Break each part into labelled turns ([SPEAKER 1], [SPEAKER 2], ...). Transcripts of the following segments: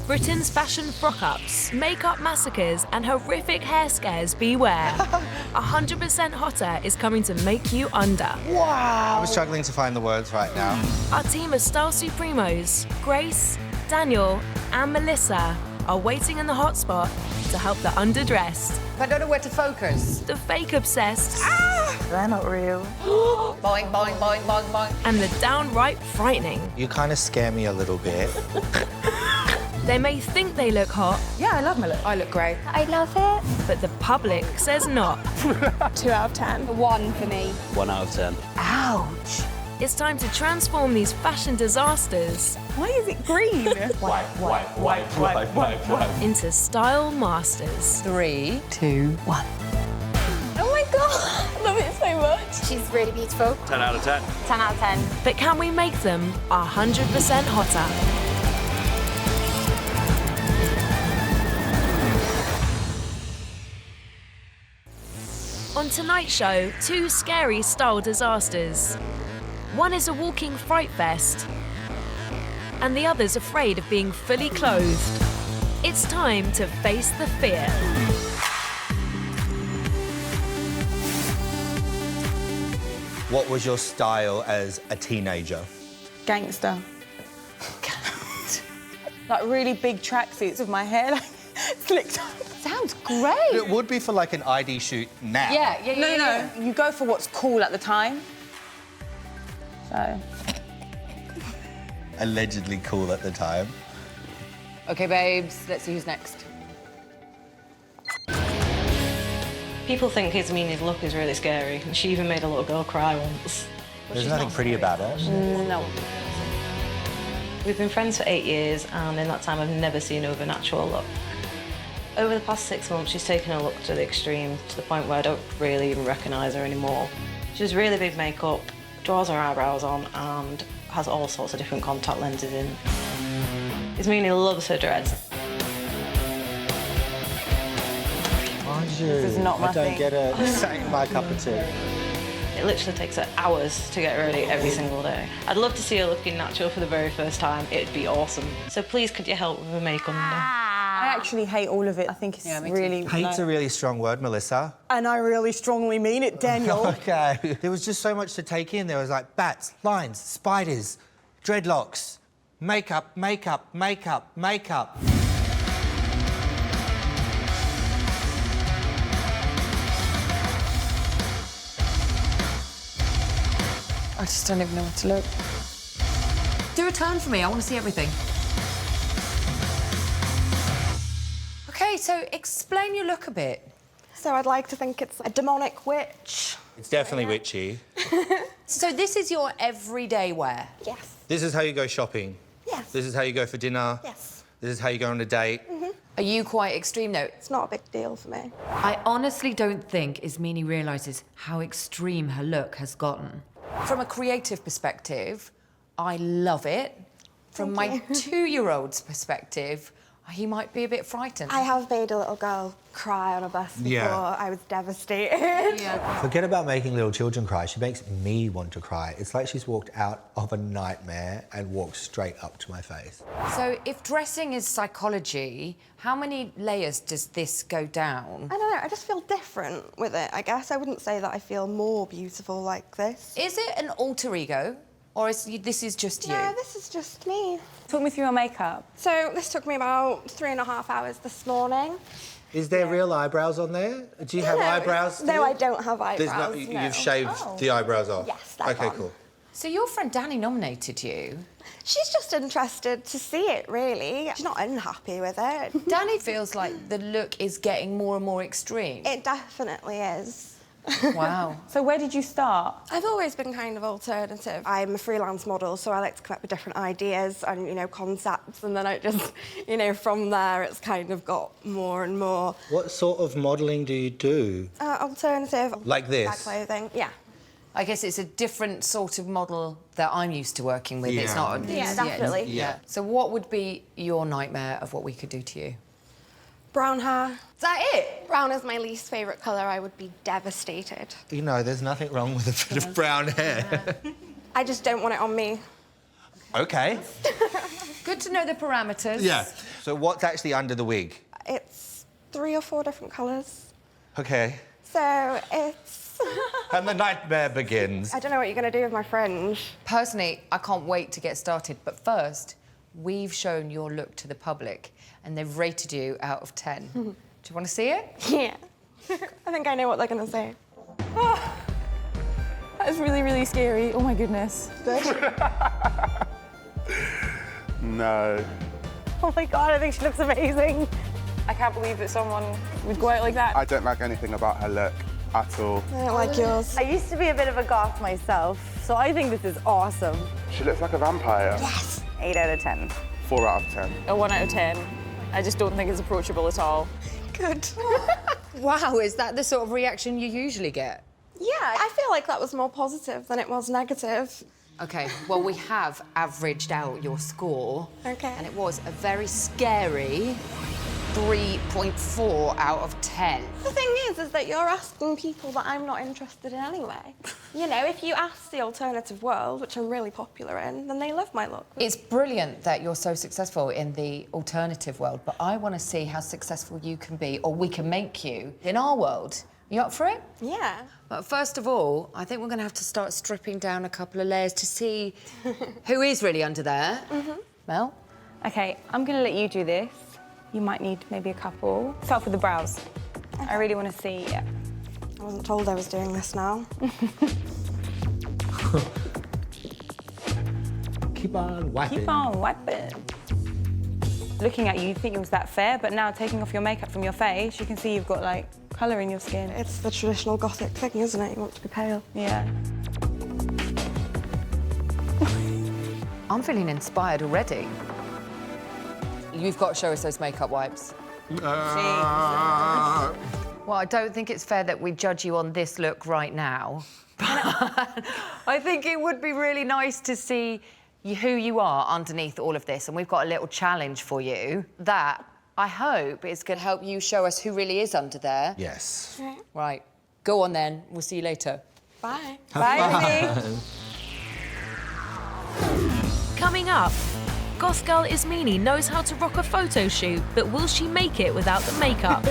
[SPEAKER 1] Britain's fashion frock-ups, makeup massacres and horrific hair scares beware. 100% Hotter is coming to make you under.
[SPEAKER 2] Wow! I'm struggling to find the words right now.
[SPEAKER 1] Our team of Style Supremos, Grace, Daniel and Melissa, are waiting in the hotspot to help the underdressed,
[SPEAKER 3] I don't know where to focus.
[SPEAKER 1] the fake obsessed,
[SPEAKER 4] They're not real.
[SPEAKER 3] Boing, boing, boing, boing, boing.
[SPEAKER 1] and the downright frightening.
[SPEAKER 2] You kind of scare me a little bit.
[SPEAKER 1] They may think they look hot,
[SPEAKER 4] Yeah, I love my look.
[SPEAKER 3] I look great.
[SPEAKER 5] I love it.
[SPEAKER 1] but the public says not.
[SPEAKER 5] 2 out of 10. 1 for me.
[SPEAKER 6] 1 out of 10.
[SPEAKER 4] Ouch.
[SPEAKER 1] It's time to transform these fashion disasters
[SPEAKER 4] Why is it green?
[SPEAKER 1] into style masters.
[SPEAKER 3] 3,
[SPEAKER 4] 2, 1.
[SPEAKER 5] Oh my god, I love it so much. She's really beautiful.
[SPEAKER 6] 10 out of 10.
[SPEAKER 5] 10 out of 10.
[SPEAKER 1] But can we make them 100% hotter? On tonight's show, 2 scary style disasters. One is a walking fright fest, and the other's afraid of being fully clothed. It's time to face the fear.
[SPEAKER 2] What was your style as a teenager?
[SPEAKER 4] Gangster. Like really big tracksuits with my hair like slicked up.
[SPEAKER 5] Sounds great.
[SPEAKER 2] It would be for like an ID shoot now.
[SPEAKER 4] No. You go for what's cool at the time. So.
[SPEAKER 2] Allegedly cool at the time.
[SPEAKER 3] OK, babes, let's see who's next.
[SPEAKER 7] People think Ismini's look is really scary, and she even made a little girl cry once. But
[SPEAKER 2] There's
[SPEAKER 7] she's
[SPEAKER 2] nothing
[SPEAKER 7] not
[SPEAKER 2] pretty
[SPEAKER 7] scary.
[SPEAKER 2] about it.
[SPEAKER 4] No.
[SPEAKER 7] We've been friends for 8 years, and in that time I've never seen her with a natural look. Over the past 6 months, she's taken her look to the extreme, to the point where I don't really even recognise her anymore. She has really big makeup, draws her eyebrows on, and has all sorts of different contact lenses in. Ismini loves her dreads.
[SPEAKER 4] This is not my
[SPEAKER 2] I don't
[SPEAKER 4] thing.
[SPEAKER 2] get it. This ain't my cup of tea.
[SPEAKER 7] It literally takes her hours to get ready every single day. I'd love to see her looking natural for the very first time. It'd be awesome. So please, could you help with a make under?
[SPEAKER 4] I actually hate all of it. I think it's
[SPEAKER 3] Yeah, me too.
[SPEAKER 4] really...
[SPEAKER 2] Hate's a really strong word, Melissa.
[SPEAKER 4] And I really strongly mean it, Daniel.
[SPEAKER 2] Okay. There was just so much to take in. There was like bats, lions, spiders, dreadlocks, makeup, makeup, makeup, makeup.
[SPEAKER 4] I just don't even know where to look.
[SPEAKER 3] Do a turn for me. I want to see everything. OK, so explain your look a bit.
[SPEAKER 5] So I'd like to think it's a demonic witch.
[SPEAKER 2] It's definitely witchy.
[SPEAKER 3] So this is your everyday wear?
[SPEAKER 5] Yes.
[SPEAKER 2] This is how you go shopping.
[SPEAKER 5] Yes.
[SPEAKER 2] This is how you go for dinner.
[SPEAKER 5] Yes.
[SPEAKER 2] This is how you go on a date.
[SPEAKER 3] Are you quite extreme, though?
[SPEAKER 5] It's not a big deal for me.
[SPEAKER 8] I honestly don't think Ismini realises how extreme her look has gotten.
[SPEAKER 3] From a creative perspective, I love it. From my 2-year-old's perspective, he might be a bit frightened.
[SPEAKER 5] I have made a little girl cry on a bus before.
[SPEAKER 2] Yeah.
[SPEAKER 5] I was devastated.
[SPEAKER 2] Forget about making little children cry. She makes me want to cry. It's like she's walked out of a nightmare and walked straight up to my face.
[SPEAKER 3] So if dressing is psychology, how many layers does this go down?
[SPEAKER 5] I don't know, I just feel different with it, I guess. I wouldn't say that I feel more beautiful like this.
[SPEAKER 3] Is it an alter ego, or this is just you?
[SPEAKER 5] No, this is just me.
[SPEAKER 4] Talk me through your makeup.
[SPEAKER 5] So this took me about 3.5 hours this morning.
[SPEAKER 2] Is there real eyebrows on there? Do you have eyebrows still?
[SPEAKER 5] No, I don't have
[SPEAKER 2] There's
[SPEAKER 5] eyebrows,
[SPEAKER 2] no,
[SPEAKER 5] no.
[SPEAKER 2] You've shaved the eyebrows off?
[SPEAKER 5] Yes, they're
[SPEAKER 2] OK,
[SPEAKER 5] gone.
[SPEAKER 2] cool.
[SPEAKER 3] So your friend Danny nominated you.
[SPEAKER 5] She's just interested to see it, really. She's not unhappy with it.
[SPEAKER 3] Danny feels like the look is getting more and more extreme.
[SPEAKER 5] It definitely is.
[SPEAKER 3] Wow.
[SPEAKER 4] So where did you start?
[SPEAKER 5] I've always been kind of alternative. I'm a freelance model, so I like to come up with different ideas and, you know, concepts, and then I just, you know, from there it's kind of got more and more.
[SPEAKER 2] What sort of modelling do you do?
[SPEAKER 5] Alternative.
[SPEAKER 2] Like this?
[SPEAKER 5] Black clothing, yeah.
[SPEAKER 3] I guess it's a different sort of model that I'm used to working with. It's
[SPEAKER 2] Yeah.
[SPEAKER 3] not...
[SPEAKER 5] Yeah, definitely.
[SPEAKER 2] Yeah.
[SPEAKER 3] So what would be your nightmare of what we could do to you?
[SPEAKER 5] Brown hair.
[SPEAKER 3] Is that it?
[SPEAKER 5] Brown is my least favourite colour. I would be devastated.
[SPEAKER 2] You know, there's nothing wrong with a bit of brown hair.
[SPEAKER 5] I just don't want it on me.
[SPEAKER 2] OK.
[SPEAKER 3] Good to know the parameters.
[SPEAKER 2] Yeah. So what's actually under the wig?
[SPEAKER 5] It's 3 or 4 different colours.
[SPEAKER 2] OK.
[SPEAKER 5] So it's...
[SPEAKER 2] And the nightmare begins.
[SPEAKER 5] I don't know what you're going to do with my fringe.
[SPEAKER 3] Personally, I can't wait to get started. But first, we've shown your look to the public and they've rated you out of 10. Do you want to see it?
[SPEAKER 5] Yeah. I think I know what they're going to say.
[SPEAKER 4] Oh, that is really, really scary. Oh, my goodness.
[SPEAKER 5] Good.
[SPEAKER 6] No.
[SPEAKER 4] Oh, my God, I think she looks amazing. I can't believe that someone would go out like that.
[SPEAKER 6] I don't like anything about her look at all.
[SPEAKER 5] I don't like yours.
[SPEAKER 9] I used to be a bit of a goth myself, so I think this is awesome.
[SPEAKER 6] She looks like a vampire.
[SPEAKER 5] Yes.
[SPEAKER 9] 8 out of 10.
[SPEAKER 6] 4 out of 10.
[SPEAKER 4] A 1 out of 10. I just don't think it's approachable at all.
[SPEAKER 5] Good.
[SPEAKER 3] Wow, is that the sort of reaction you usually get?
[SPEAKER 5] Yeah, I feel like that was more positive than it was negative.
[SPEAKER 3] OK, well, we have averaged out your score.
[SPEAKER 5] OK.
[SPEAKER 3] And it was a very scary 3.4 out of 10.
[SPEAKER 5] The thing is that you're asking people that I'm not interested in anyway. You know, if you ask the alternative world, which I'm really popular in, then they love my look.
[SPEAKER 3] It's brilliant that you're so successful in the alternative world, but I want to see how successful you can be, or we can make you, in our world. You up for it?
[SPEAKER 5] Yeah.
[SPEAKER 3] But first of all, I think we're going to have to start stripping down a couple of layers to see who is really under there. Mel?
[SPEAKER 4] OK, I'm going to let you do this. You might need maybe a couple. Start with the brows. I really want to see, yeah.
[SPEAKER 5] I wasn't told I was doing this now.
[SPEAKER 2] Keep on wiping.
[SPEAKER 4] Keep on wiping. Looking at you, you'd think it was that fair, but now taking off your makeup from your face, you can see you've got, like, colour in your skin.
[SPEAKER 5] It's the traditional Gothic thing, isn't it? You want to be pale.
[SPEAKER 4] Yeah.
[SPEAKER 3] I'm feeling inspired already. You've got to show us those makeup wipes. Well, I don't think it's fair that we judge you on this look right now. But I think it would be really nice to see who you are underneath all of this, and we've got a little challenge for you that I hope is going to help you show us who really is under there.
[SPEAKER 2] Yes.
[SPEAKER 3] Right. Go on then. We'll see you later.
[SPEAKER 5] Bye.
[SPEAKER 4] Bye, Ruby.
[SPEAKER 1] Coming up, goth girl Ismini knows how to rock a photo shoot, but will she make it without the makeup?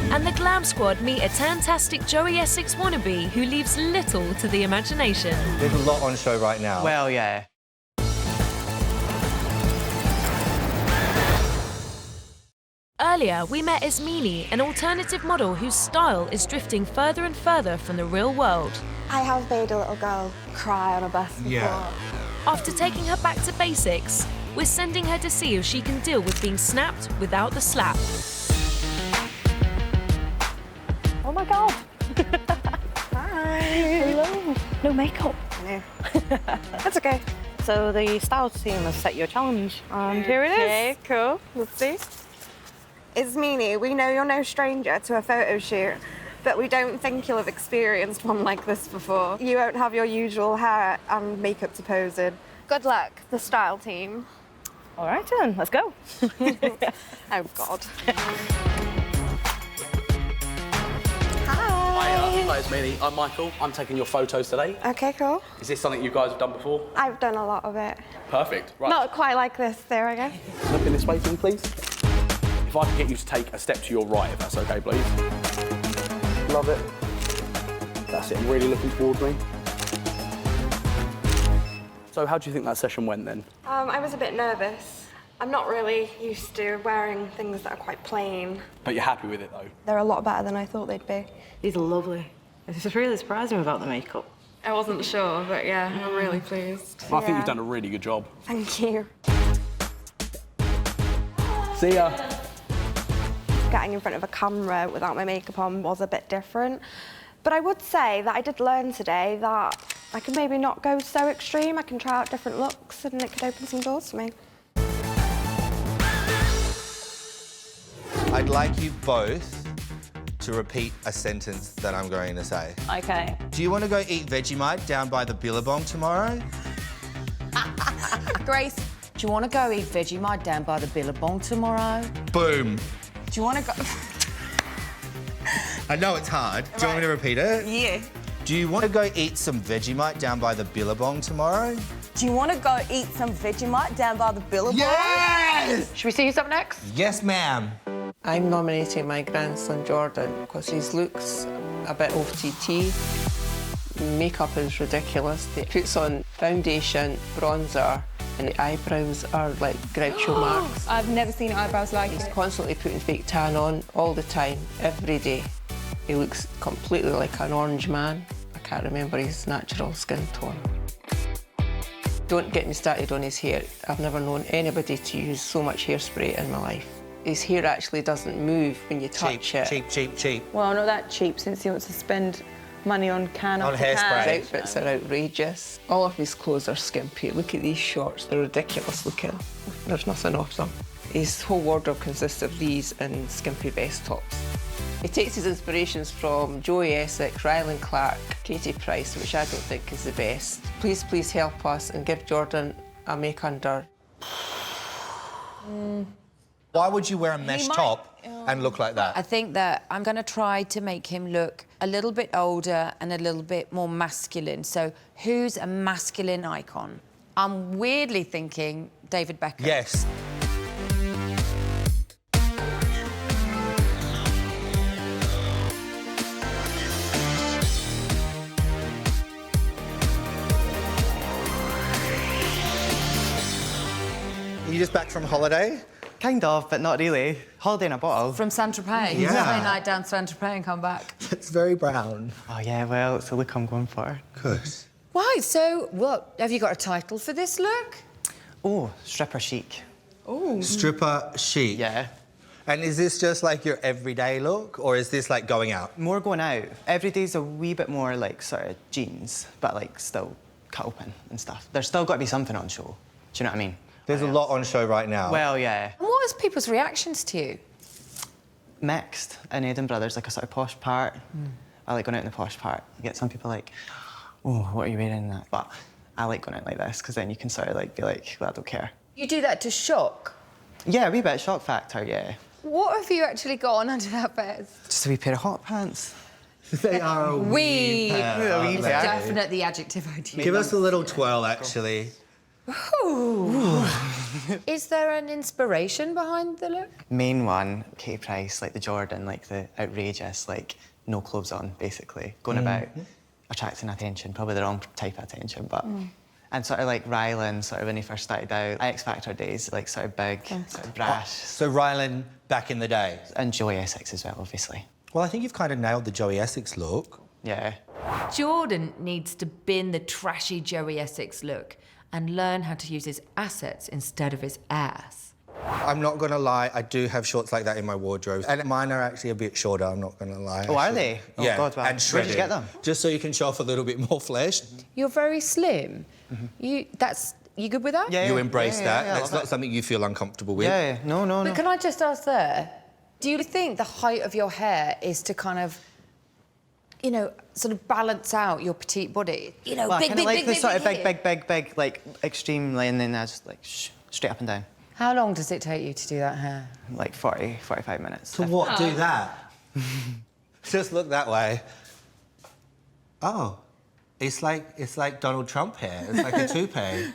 [SPEAKER 1] And the Glam Squad meet a fantastic Joey Essex wannabe who leaves little to the imagination.
[SPEAKER 2] There's a lot on show right now.
[SPEAKER 10] Well, yeah.
[SPEAKER 1] Earlier, we met Ismini, an alternative model whose style is drifting further and further from the real world.
[SPEAKER 5] I have made a little girl cry on a bus before.
[SPEAKER 2] Yeah.
[SPEAKER 1] After taking her back to basics, we're sending her to see if she can deal with being snapped without the slap.
[SPEAKER 9] Oh my God.
[SPEAKER 5] Hi.
[SPEAKER 9] Hello. No makeup.
[SPEAKER 5] No. That's okay.
[SPEAKER 9] So the style team has set you a challenge, and here it is.
[SPEAKER 5] Okay, cool. Let's see. Ismini, we know you're no stranger to a photo shoot, but we don't think you'll have experienced one like this before. You won't have your usual hair and makeup to pose in. Good luck, the style team.
[SPEAKER 9] All right then, let's go.
[SPEAKER 5] Oh, God. Hi.
[SPEAKER 10] Hi, Ismini. I'm Michael. I'm taking your photos today.
[SPEAKER 5] Okay, cool.
[SPEAKER 10] Is this something you guys have done before?
[SPEAKER 5] I've done a lot of it.
[SPEAKER 10] Perfect. Right.
[SPEAKER 5] Not quite like this. There I go.
[SPEAKER 10] Looking this way for me, please. If I could get you to take a step to your right, if that's okay, please. Love it. That's it. I'm really looking towards me. So how do you think that session went then?
[SPEAKER 5] I was a bit nervous. I'm not really used to wearing things that are quite plain.
[SPEAKER 10] But you're happy with it, though?
[SPEAKER 5] They're a lot better than I thought they'd be.
[SPEAKER 9] These are lovely. It's just really surprising about the makeup.
[SPEAKER 5] I wasn't sure, but yeah, I'm really pleased.
[SPEAKER 10] I think you've done a really good job.
[SPEAKER 5] Thank you.
[SPEAKER 10] See ya.
[SPEAKER 5] Getting in front of a camera without my makeup on was a bit different. But I would say that I did learn today that I can maybe not go so extreme. I can try out different looks and it could open some doors for me.
[SPEAKER 2] I'd like you both to repeat a sentence that I'm going to say.
[SPEAKER 4] Okay.
[SPEAKER 2] Do you want to go eat Vegemite down by the Billabong tomorrow?
[SPEAKER 3] Grace, do you want to go eat Vegemite down by the Billabong tomorrow?
[SPEAKER 2] Boom.
[SPEAKER 3] Do you want to go...
[SPEAKER 2] I know it's hard. Do you want me to repeat it?
[SPEAKER 4] Yeah.
[SPEAKER 2] Do you want to go eat some Vegemite down by the Billabong tomorrow?
[SPEAKER 9] Do you want to go eat some Vegemite down by the billabong?
[SPEAKER 2] Yes!
[SPEAKER 3] Should we see who's up next?
[SPEAKER 2] Yes, ma'am.
[SPEAKER 11] I'm nominating my grandson Jordan because his looks a bit OTT. Makeup is ridiculous. He puts on foundation, bronzer, and the eyebrows are like Groucho Marx.
[SPEAKER 4] I've never seen eyebrows like
[SPEAKER 11] He's
[SPEAKER 4] it.
[SPEAKER 11] constantly putting fake tan on all the time, every day. He looks completely like an orange man. I can't remember his natural skin tone. Don't get me started on his hair. I've never known anybody to use so much hairspray in my life. His hair actually doesn't move when you touch it.
[SPEAKER 2] Cheap.
[SPEAKER 4] Well, not that cheap since he wants to spend money on can after
[SPEAKER 2] hairspray.
[SPEAKER 4] can.
[SPEAKER 11] His outfits are outrageous. All of his clothes are skimpy. Look at these shorts, they're ridiculous looking. There's nothing off them. His whole wardrobe consists of these and skimpy vest tops. He takes his inspirations from Joey Essex, Ryland Clark, Katie Price, which I don't think is the best. Please help us and give Jordan a make under.
[SPEAKER 2] Why would you wear a mesh top and look like that?
[SPEAKER 8] I think that I'm going to try to make him look a little bit older and a little bit more masculine. So who's a masculine icon? I'm weirdly thinking David Beckham.
[SPEAKER 2] Yes. Are you just back from holiday?
[SPEAKER 12] Kind of, but not really. Holiday in a bottle.
[SPEAKER 8] From Saint-Tropez.
[SPEAKER 2] Yeah.
[SPEAKER 8] Saturday night down Saint-Tropez and come back.
[SPEAKER 2] It's very brown.
[SPEAKER 12] Oh, yeah, well, it's the look I'm going for.
[SPEAKER 2] Good.
[SPEAKER 8] Right, so what? Have you got a title for this look?
[SPEAKER 12] Oh, stripper chic.
[SPEAKER 8] Oh.
[SPEAKER 2] Stripper chic.
[SPEAKER 12] Yeah.
[SPEAKER 2] And is this just like your everyday look, or is this like going out?
[SPEAKER 12] More going out. Every day's a wee bit more like sort of jeans, but like still cut open and stuff. There's still got to be something on show. Do you know what I mean?
[SPEAKER 2] There's a lot on show right now.
[SPEAKER 12] Well, yeah.
[SPEAKER 8] And what is people's reactions to you?
[SPEAKER 12] Mixed. In Edinburgh, there's like a sort of posh part. I like going out in the posh part. You get some people like, oh, what are you wearing in that? But I like going out like this, because then you can sort of like be like, well, I don't care.
[SPEAKER 8] You do that to shock?
[SPEAKER 12] Yeah, a wee bit shock factor, yeah.
[SPEAKER 8] What have you actually got on under that vest?
[SPEAKER 12] Just a wee pair of hot pants.
[SPEAKER 2] They are a wee pair, aren't
[SPEAKER 8] It's
[SPEAKER 2] they?
[SPEAKER 8] definitely the adjective I'd use.
[SPEAKER 2] Give us a little twirl, actually.
[SPEAKER 8] Ooh. Is there an inspiration behind the look?
[SPEAKER 12] Main one, Katie Price, like the Jordan, like the outrageous, like no clothes on, basically. Going about, attracting attention, probably the wrong type of attention, but... And sort of like Ryland, sort of when he first started out, X Factor days, like sort of big, sort of brash.
[SPEAKER 2] So Ryland back in the day.
[SPEAKER 12] And Joey Essex as well, obviously.
[SPEAKER 2] Well, I think you've kind of nailed the Joey Essex look.
[SPEAKER 12] Yeah.
[SPEAKER 8] Jordan needs to bin the trashy Joey Essex look and learn how to use his assets instead of his ass.
[SPEAKER 2] I'm not going to lie, I do have shorts like that in my wardrobe. And mine are actually a bit shorter, I'm not going to lie.
[SPEAKER 12] Oh, are they? Oh,
[SPEAKER 2] Yeah,
[SPEAKER 12] God, wow.
[SPEAKER 2] and shredded.
[SPEAKER 12] Where did you get them?
[SPEAKER 2] Just so you can show off a little bit more flesh.
[SPEAKER 8] You're very slim. You good with that?
[SPEAKER 12] Yeah,
[SPEAKER 2] You embrace that.
[SPEAKER 12] I
[SPEAKER 2] That's
[SPEAKER 12] love
[SPEAKER 2] not something you feel uncomfortable with.
[SPEAKER 12] Yeah, no.
[SPEAKER 8] But can I just ask there, do you think the height of your hair is to kind of, you know, sort of balance out your petite body? You know,
[SPEAKER 12] Well, I
[SPEAKER 8] big,
[SPEAKER 12] kinda
[SPEAKER 8] big,
[SPEAKER 12] like
[SPEAKER 8] big,
[SPEAKER 12] the
[SPEAKER 8] big,
[SPEAKER 12] sort of
[SPEAKER 8] big,
[SPEAKER 12] big, like extreme, and then I just like straight up and down.
[SPEAKER 8] How long does it take you to do that hair?
[SPEAKER 12] Like 40, 45 minutes.
[SPEAKER 2] To what? Do that? Just look that way. Oh, it's like Donald Trump hair. It's like a toupee.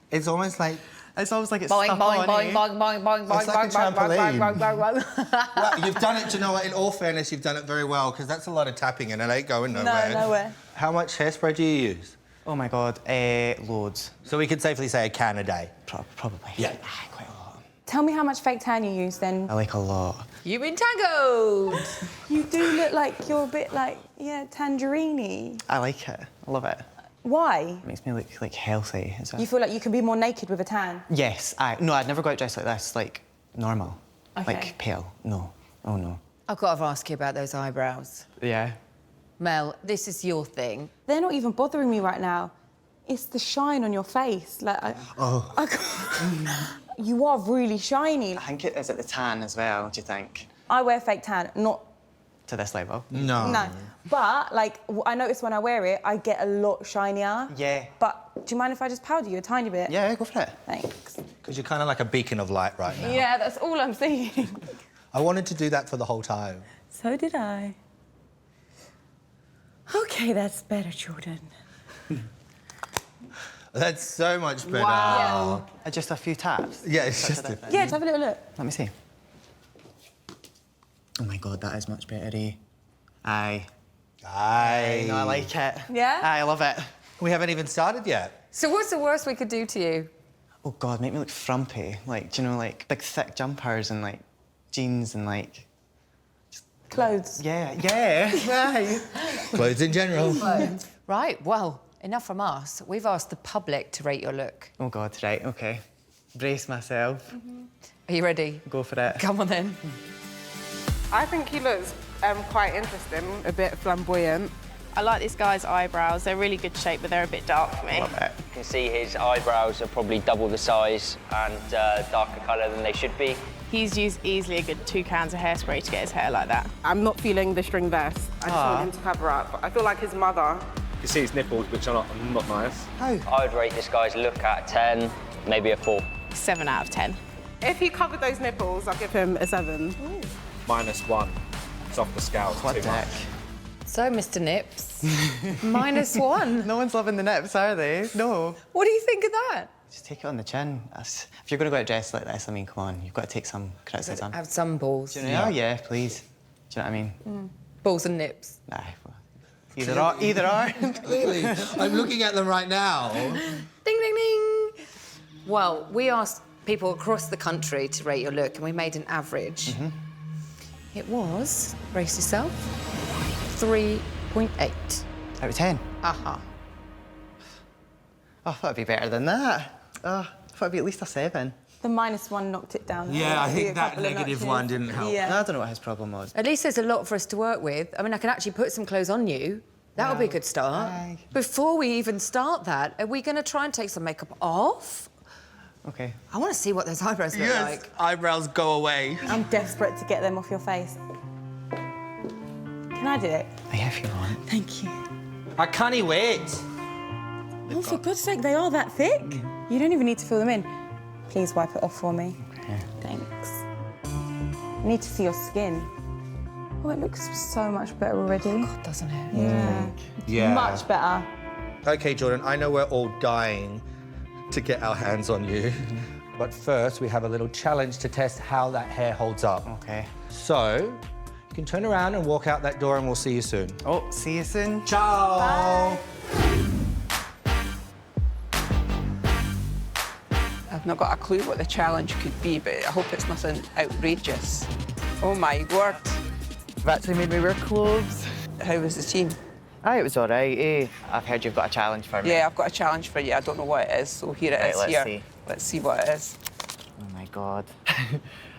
[SPEAKER 2] It's almost like...
[SPEAKER 12] It's almost like it's
[SPEAKER 8] Boing,
[SPEAKER 12] stuck
[SPEAKER 8] boing,
[SPEAKER 12] on
[SPEAKER 8] boing,
[SPEAKER 12] you.
[SPEAKER 8] boing, boing, boing, boing,
[SPEAKER 2] It's like a
[SPEAKER 8] boing, boing, boing,
[SPEAKER 2] trampoline.
[SPEAKER 8] boing, boing, boing.
[SPEAKER 2] Well, you've done it, do you know what? In all fairness, you've done it very well, because that's a lot of tapping and it ain't going nowhere.
[SPEAKER 9] No, nowhere.
[SPEAKER 2] How much hairspray do you use?
[SPEAKER 12] Oh my God, loads.
[SPEAKER 2] So we could safely say a can a day.
[SPEAKER 12] Probably.
[SPEAKER 2] Yeah.
[SPEAKER 12] Quite a lot.
[SPEAKER 4] Tell me how much fake tan you use then.
[SPEAKER 12] I like a lot.
[SPEAKER 8] You've been tangled.
[SPEAKER 4] You do look like you're a bit like, tangerine-y.
[SPEAKER 12] I like it. I love it.
[SPEAKER 4] Why?
[SPEAKER 12] It makes me look like healthy as well.
[SPEAKER 4] You feel like you can be more naked with a tan?
[SPEAKER 12] Yes, no, I'd never go out dressed like this, like normal.
[SPEAKER 4] Okay.
[SPEAKER 12] Like pale. No. Oh no.
[SPEAKER 8] I've got to ask you about those eyebrows.
[SPEAKER 12] Yeah.
[SPEAKER 8] Mel, this is your thing.
[SPEAKER 4] They're not even bothering me right now. It's the shine on your face. Like, you are really shiny.
[SPEAKER 12] I think it is at the tan as well, do you think?
[SPEAKER 4] I wear fake tan, not...
[SPEAKER 12] To this level?
[SPEAKER 4] No. But, like, I notice when I wear it, I get a lot shinier.
[SPEAKER 12] Yeah.
[SPEAKER 4] But do you mind if I just powder you a tiny bit?
[SPEAKER 12] Yeah, go for it.
[SPEAKER 4] Thanks.
[SPEAKER 2] Because you're kind of like a beacon of light right now.
[SPEAKER 4] Yeah, that's all I'm saying.
[SPEAKER 2] I wanted to do that for the whole time.
[SPEAKER 4] So did I. OK, that's better, Jordan.
[SPEAKER 2] That's so much better.
[SPEAKER 3] Wow.
[SPEAKER 12] Just a few taps.
[SPEAKER 2] Yeah, it's just a...
[SPEAKER 4] Yeah, just have a little look.
[SPEAKER 12] Let me see. Oh my God, that is much better, eh? Aye.
[SPEAKER 2] Aye.
[SPEAKER 12] No, I like it.
[SPEAKER 4] Yeah?
[SPEAKER 12] Aye, I love it.
[SPEAKER 2] We haven't even started yet.
[SPEAKER 8] So what's the worst we could do to you?
[SPEAKER 12] Oh God, make me look frumpy. Like, do you know, like big thick jumpers and like jeans and like...
[SPEAKER 4] Clothes.
[SPEAKER 12] Yeah. Aye.
[SPEAKER 2] Clothes in general.
[SPEAKER 8] Right, well, enough from us. We've asked the public to rate your look.
[SPEAKER 12] Oh God, right, okay. Brace myself.
[SPEAKER 8] Are you ready?
[SPEAKER 12] Go for it.
[SPEAKER 8] Come on then.
[SPEAKER 13] I think he looks quite interesting, a bit flamboyant.
[SPEAKER 14] I like this guy's eyebrows. They're really good shape, but they're a bit dark for me.
[SPEAKER 12] Love it.
[SPEAKER 15] You can see his eyebrows are probably double the size and darker colour than they should be.
[SPEAKER 14] He's used easily a good 2 cans of hairspray to get his hair like that.
[SPEAKER 13] I'm not feeling the string vest. I just want him to cover up. I feel like his mother.
[SPEAKER 10] You can see his nipples, which are not nice.
[SPEAKER 12] How?
[SPEAKER 15] I would rate this guy's look at 10, maybe a 4.
[SPEAKER 14] 7 out of 10.
[SPEAKER 13] If he covered those nipples, I'll give him a 7.
[SPEAKER 14] Ooh.
[SPEAKER 10] -1. It's off the scale.
[SPEAKER 12] What the heck?
[SPEAKER 8] So, Mr. Nips, -1.
[SPEAKER 12] No one's loving the nips, are they? No.
[SPEAKER 8] What do you think of that?
[SPEAKER 12] Just take it on the chin. If you're going to go out dressed like this, I mean, come on, you've got to take some criticism.
[SPEAKER 8] Have some balls.
[SPEAKER 12] Do you know? Yeah, please. Do you know what I mean?
[SPEAKER 8] Balls and nips.
[SPEAKER 12] Aye. Well, either are.
[SPEAKER 2] Clearly. I'm looking at them right now.
[SPEAKER 8] Ding, ding, ding. Well, we asked people across the country to rate your look, and we made an average. It was, brace yourself, 3.8.
[SPEAKER 12] Out of 10?
[SPEAKER 8] Uh-huh.
[SPEAKER 12] Oh, I thought it'd be better than that. Oh, I thought it'd be at least a 7.
[SPEAKER 4] The -1 knocked it down.
[SPEAKER 2] Yeah, I think
[SPEAKER 4] A
[SPEAKER 2] that
[SPEAKER 4] couple of
[SPEAKER 2] negative
[SPEAKER 4] notches.
[SPEAKER 2] one didn't help.
[SPEAKER 4] Yeah.
[SPEAKER 12] No, I don't know what his problem was.
[SPEAKER 8] At least there's a lot for us to work with. I mean, I can actually put some clothes on you. That'll be a good start.
[SPEAKER 12] Aye.
[SPEAKER 8] Before we even start that, are we going to try and take some makeup off?
[SPEAKER 12] Okay.
[SPEAKER 8] I want to see what those eyebrows look like.
[SPEAKER 2] Eyebrows go away.
[SPEAKER 4] I'm desperate to get them off your face. Can I do it?
[SPEAKER 12] Yeah, if you want.
[SPEAKER 4] Thank you.
[SPEAKER 2] I can't wait.
[SPEAKER 4] Oh, for God's sake, they are that thick. You don't even need to fill them in. Please wipe it off for me.
[SPEAKER 12] Okay.
[SPEAKER 4] Thanks. I need to see your skin. Oh, it looks so much better already.
[SPEAKER 8] God, doesn't it?
[SPEAKER 4] Yeah.
[SPEAKER 2] Yeah.
[SPEAKER 4] Much better.
[SPEAKER 2] Okay, Jordan, I know we're all dying to get our hands on you. But first, we have a little challenge to test how that hair holds up.
[SPEAKER 12] Okay.
[SPEAKER 2] So, you can turn around and walk out that door and we'll see you soon.
[SPEAKER 12] Oh, see you soon.
[SPEAKER 2] Ciao!
[SPEAKER 4] Bye.
[SPEAKER 11] I've not got a clue what the challenge could be, but I hope it's nothing outrageous. Oh my word.
[SPEAKER 12] You've actually made me wear clothes.
[SPEAKER 11] How was the team?
[SPEAKER 12] Aye, it was all right, eh? I've heard you've got a challenge for me.
[SPEAKER 11] Yeah, I've got a challenge for you. I don't know what it is, so here it
[SPEAKER 12] Right,
[SPEAKER 11] is.
[SPEAKER 12] let's
[SPEAKER 11] here.
[SPEAKER 12] see.
[SPEAKER 11] Let's see what it is.
[SPEAKER 12] Oh my God.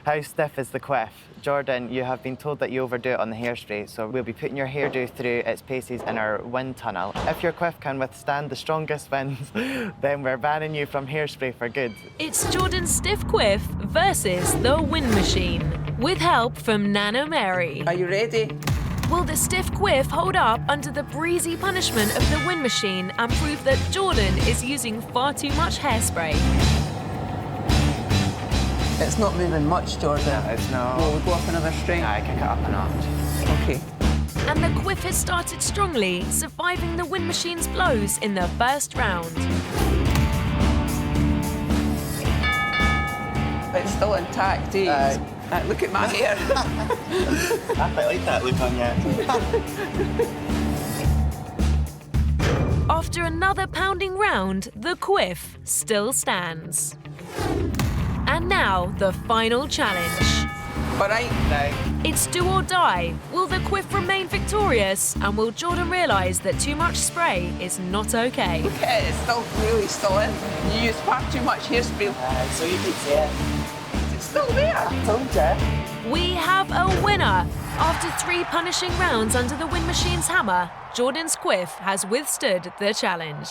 [SPEAKER 12] How stiff is the quiff? Jordan, you have been told that you overdo it on the hairspray, so we'll be putting your hairdo through its paces in our wind tunnel. If your quiff can withstand the strongest winds, then we're banning you from hairspray for good.
[SPEAKER 1] It's Jordan's stiff quiff versus the wind machine, with help from Nana Mary.
[SPEAKER 11] Are you ready?
[SPEAKER 1] Will the stiff quiff hold up under the breezy punishment of the wind machine and prove that Jordan is using far too much hairspray?
[SPEAKER 11] It's not moving much, Jordan.
[SPEAKER 12] No, it's not.
[SPEAKER 11] Will we go up another string?
[SPEAKER 12] Aye, kick it up a notch.
[SPEAKER 11] Okay.
[SPEAKER 1] And the quiff has started strongly, surviving the wind machine's blows in the first round.
[SPEAKER 11] It's still intact, eh? Look at my hair.
[SPEAKER 12] I quite like that look on you.
[SPEAKER 1] After another pounding round, the quiff still stands. And now, the final challenge.
[SPEAKER 11] All right.
[SPEAKER 1] It's do or die. Will the quiff remain victorious? And will Jordan realise that too much spray is not okay?
[SPEAKER 11] Look at it, it's still really still in. You use far too much hairspray.
[SPEAKER 12] So you keep saying.
[SPEAKER 11] It's still there.
[SPEAKER 12] I told you.
[SPEAKER 1] We have a winner. After 3 punishing rounds under the wind machine's hammer, Jordan's quiff has withstood the challenge.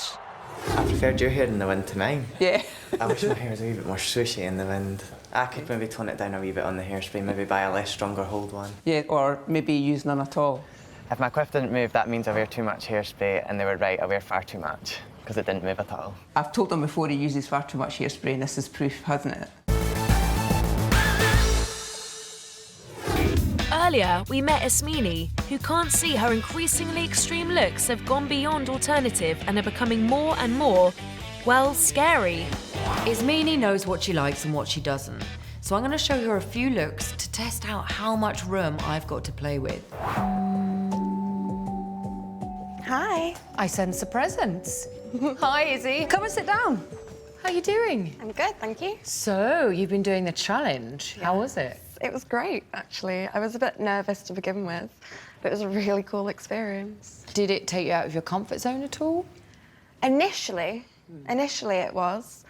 [SPEAKER 12] I preferred your hair in the wind to mine.
[SPEAKER 11] Yeah.
[SPEAKER 12] I wish my hair was a wee bit more swooshy in the wind. I could maybe tone it down a wee bit on the hairspray, maybe buy a less stronger hold one.
[SPEAKER 11] Yeah, or maybe use none at all.
[SPEAKER 12] If my quiff didn't move, that means I wear too much hairspray, and they were right, I wear far too much, because it didn't move at all.
[SPEAKER 11] I've told him before he uses far too much hairspray, and this is proof, hasn't it?
[SPEAKER 1] Earlier, we met Ismini, who can't see her increasingly extreme looks have gone beyond alternative and are becoming more and more well, scary.
[SPEAKER 3] Ismini knows what she likes and what she doesn't. So I'm going to show her a few looks to test out how much room I've got to play with.
[SPEAKER 5] Hi.
[SPEAKER 3] I sense a presence. Hi, Izzy. Come and sit down. How are you doing?
[SPEAKER 5] I'm good, thank you.
[SPEAKER 3] So, you've been doing the challenge. How was it?
[SPEAKER 5] It was great, actually. I was a bit nervous to begin with, but it was a really cool experience.
[SPEAKER 3] Did it take you out of your comfort zone at all?
[SPEAKER 5] Initially it was.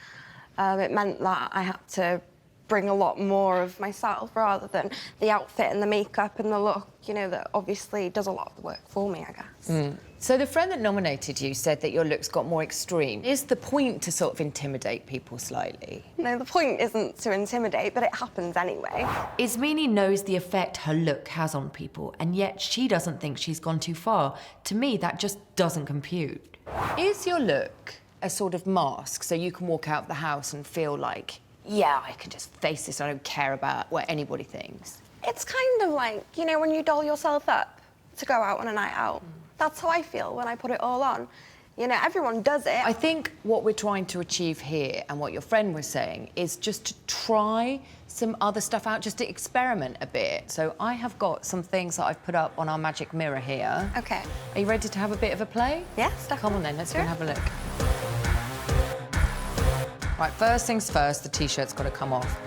[SPEAKER 5] It meant that I had to bring a lot more of myself rather than the outfit and the makeup and the look, you know, that obviously does a lot of the work for me, I guess.
[SPEAKER 3] So the friend that nominated you said that your looks got more extreme. Is the point to sort of intimidate people slightly?
[SPEAKER 5] No, the point isn't to intimidate, but it happens anyway.
[SPEAKER 3] Ismini knows the effect her look has on people, and yet she doesn't think she's gone too far. To me, that just doesn't compute. Is your look a sort of mask so you can walk out the house and feel like, yeah, I can just face this, I don't care about what anybody thinks?
[SPEAKER 5] It's kind of like, you know, when you doll yourself up to go out on a night out. That's how I feel when I put it all on. You know, everyone does it.
[SPEAKER 3] I think what we're trying to achieve here, and what your friend was saying, is just to try some other stuff out, just to experiment a bit. So I have got some things that I've put up on our magic mirror here.
[SPEAKER 5] Okay.
[SPEAKER 3] Are you ready to have a bit of a play?
[SPEAKER 5] Yes, definitely.
[SPEAKER 3] Come on then, let's go and have a look. Right, first things first, the T-shirt's got to come off.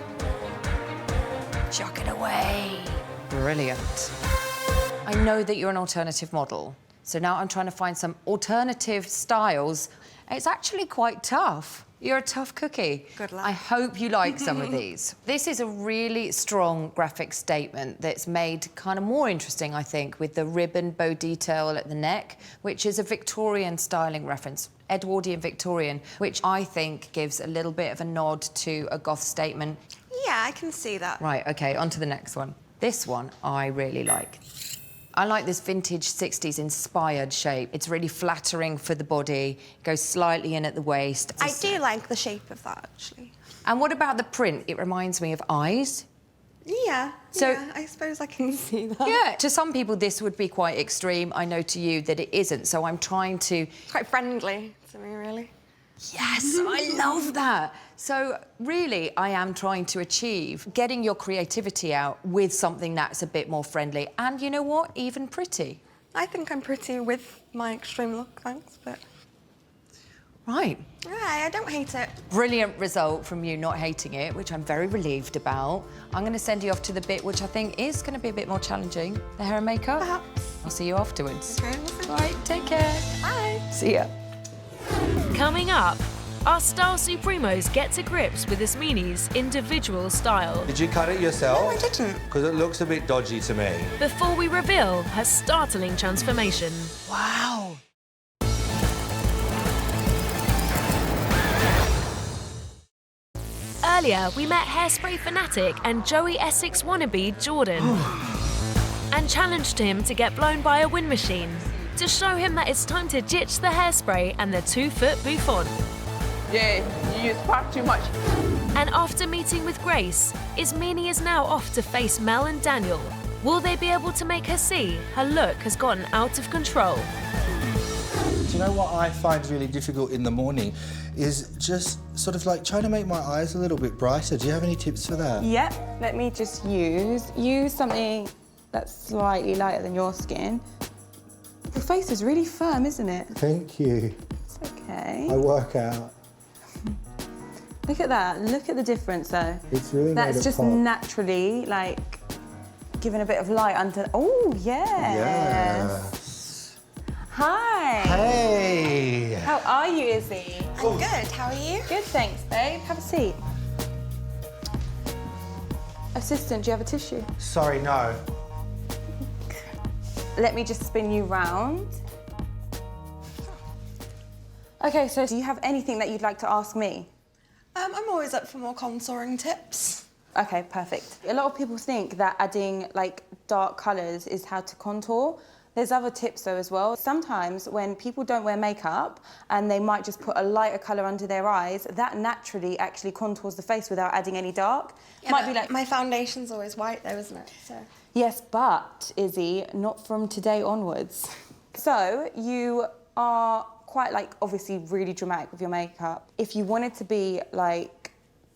[SPEAKER 3] Chuck it away. Brilliant. I know that you're an alternative model, so now I'm trying to find some alternative styles. It's actually quite tough. You're a tough cookie.
[SPEAKER 5] Good luck.
[SPEAKER 3] I hope you like some of these. This is a really strong graphic statement that's made kind of more interesting, I think, with the ribbon bow detail at the neck, which is a Victorian styling reference, Edwardian Victorian, which I think gives a little bit of a nod to a goth statement.
[SPEAKER 5] Yeah, I can see that.
[SPEAKER 3] Right, OK, on to the next one. This one I really like. I like this vintage 60s inspired shape. It's really flattering for the body, goes slightly in at the waist.
[SPEAKER 5] I do like the shape of that, actually.
[SPEAKER 3] And what about the print? It reminds me of eyes.
[SPEAKER 5] Yeah,
[SPEAKER 3] So-
[SPEAKER 5] yeah, I suppose I can see that.
[SPEAKER 3] Yeah, to some people this would be quite extreme. I know to you that it isn't, so I'm trying to...
[SPEAKER 5] It's quite friendly to me, really.
[SPEAKER 3] Yes, I love that. So really, I am trying to achieve getting your creativity out with something that's a bit more friendly. And you know what? Even pretty.
[SPEAKER 5] I think I'm pretty with my extreme look, thanks, but...
[SPEAKER 3] Right.
[SPEAKER 5] Yeah, I don't hate it.
[SPEAKER 3] Brilliant result from you not hating it, which I'm very relieved about. I'm going to send you off to the bit which I think is going to be a bit more challenging, the hair and makeup.
[SPEAKER 5] Perhaps.
[SPEAKER 3] I'll see you afterwards.
[SPEAKER 5] Okay,
[SPEAKER 3] Right, take care.
[SPEAKER 5] Bye.
[SPEAKER 3] See ya.
[SPEAKER 1] Coming up, our Style Supremos get to grips with Ismini's individual style.
[SPEAKER 2] Did you cut it yourself?
[SPEAKER 5] No, I didn't.
[SPEAKER 2] Because it looks a bit dodgy to me.
[SPEAKER 1] Before we reveal her startling transformation.
[SPEAKER 3] Wow.
[SPEAKER 1] Earlier, we met hairspray fanatic and Joey Essex wannabe Jordan and challenged him to get blown by a wind machine to show him that it's time to ditch the hairspray and the 2-foot bouffant.
[SPEAKER 13] Yeah, you use far too much.
[SPEAKER 1] And after meeting with Grace, Ismini is now off to face Mel and Daniel. Will they be able to make her see her look has gotten out of control?
[SPEAKER 16] Do you know what I find really difficult in the morning is just sort of like trying to make my eyes a little bit brighter. Do you have any tips for that?
[SPEAKER 4] Yep, let me just use something that's slightly lighter than your skin. Your face is really firm, isn't it?
[SPEAKER 16] Thank you.
[SPEAKER 4] It's okay.
[SPEAKER 16] I work out.
[SPEAKER 4] Look at that. Look at the difference, though.
[SPEAKER 16] It's really made
[SPEAKER 4] That's
[SPEAKER 16] it
[SPEAKER 4] just
[SPEAKER 16] pop.
[SPEAKER 4] naturally, like, giving a bit of light under... Oh, yes.
[SPEAKER 16] Yes.
[SPEAKER 4] Hi.
[SPEAKER 16] Hey.
[SPEAKER 4] How are you, Izzy?
[SPEAKER 5] I'm good, how are you?
[SPEAKER 4] Good, thanks, babe. Have a seat. Assistant, do you have a tissue?
[SPEAKER 16] Sorry, no.
[SPEAKER 4] Let me just spin you round. Okay, so do you have anything that you'd like to ask me?
[SPEAKER 5] I'm always up for more contouring tips.
[SPEAKER 4] Okay, perfect. A lot of people think that adding like dark colours is how to contour. There's other tips though as well. Sometimes when people don't wear makeup and they might just put a lighter colour under their eyes, that naturally actually contours the face without adding any dark.
[SPEAKER 5] Yeah,
[SPEAKER 4] might be like
[SPEAKER 5] my foundation's always white though, isn't it? So.
[SPEAKER 4] Yes, but Izzy, not from today onwards. So you are quite, like, obviously really dramatic with your makeup. If you wanted to be, like,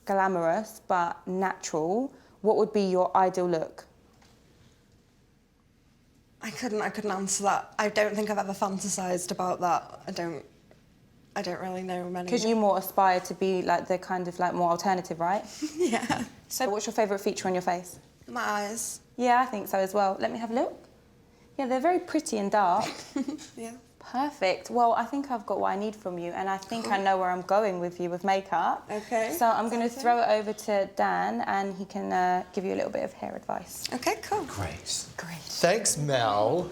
[SPEAKER 4] glamorous but natural, what would be your ideal look?
[SPEAKER 5] I couldn't answer that. I don't think I've ever fantasised about that. I don't really know many.
[SPEAKER 4] Because you more aspire to be, like, the kind of, like, more alternative, right?
[SPEAKER 5] Yeah.
[SPEAKER 4] So what's your favourite feature on your face?
[SPEAKER 5] My eyes.
[SPEAKER 4] Yeah, I think so as well. Let me have a look. Yeah, they're very pretty and dark.
[SPEAKER 5] Yeah.
[SPEAKER 4] Perfect. Well, I think I've got what I need from you, and I think I know where I'm going with you with makeup.
[SPEAKER 5] Okay.
[SPEAKER 4] So I'm going to throw it over to Dan, and he can give you a little bit of hair advice.
[SPEAKER 5] Okay, cool.
[SPEAKER 2] Great.
[SPEAKER 4] Great.
[SPEAKER 2] Thanks, Mel.